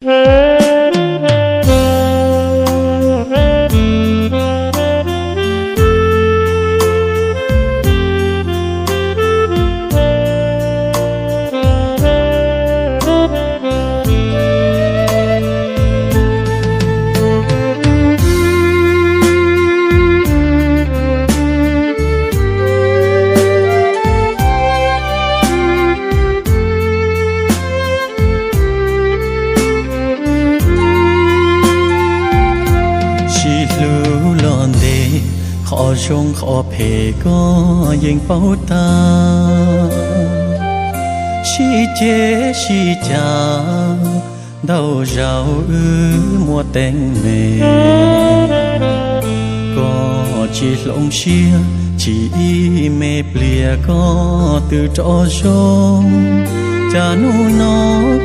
ขอชงขอเพก็ยังเป้าตาชีเจชีจาเดาเจ้ามัวแต่งเมก็จีหลงเชียจีเมเปลี่ยก็ตื่นจอชงจานูนอ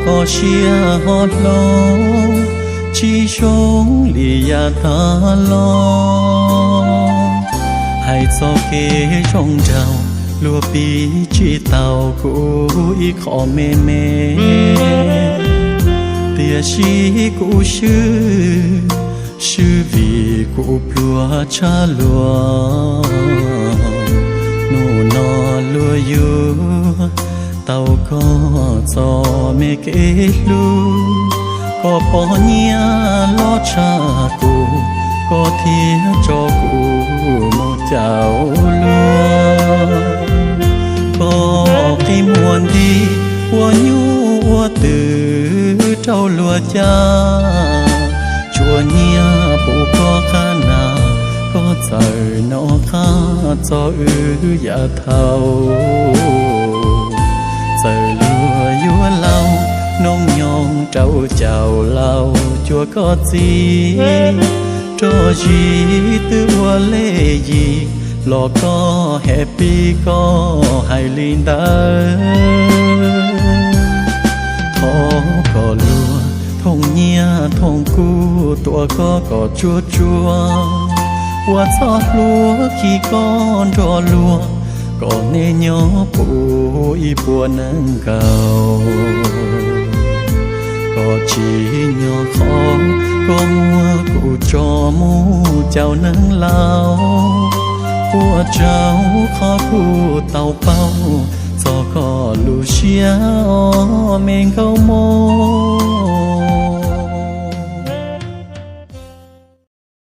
ก็เชียฮอดลงชีชงลียาตาลองให้โซเกชงเจ้าลัวปีชีเต่ากูอีขอเมเมเตียชีกูชื่อวีกูปลัวชาลัวนูนอลัวอยู่เต่าก็จอเมเกลูก็ปอเนียลอชากูก็เทียจอกูโมเจ้าลัวก็ให้มวนดีวัวยูวัวตื่นเจ้าลัวจ้าชัวเนียปูก็ข้านาก็ใจนอข้าจออย่าเท่าใจลัวยัวเล่าน้องยองเจ้าเล่าจัวก็จีโจจีตัวเล่ยีหลอกก็แฮปปี้ก็ให้ลินดาทอก็ลัวทงเนียทงกูตัวก็จัวว่าชอบลัวขี้ก้อนรอลัวก็เนยอปูอีปัวนังเก่าก็ชียอของก็มัวกูจอมูเจ้านังเล่าหัวเจ้าขอกูเต่าเป้าจอก็ลูเชียเมงเขาโม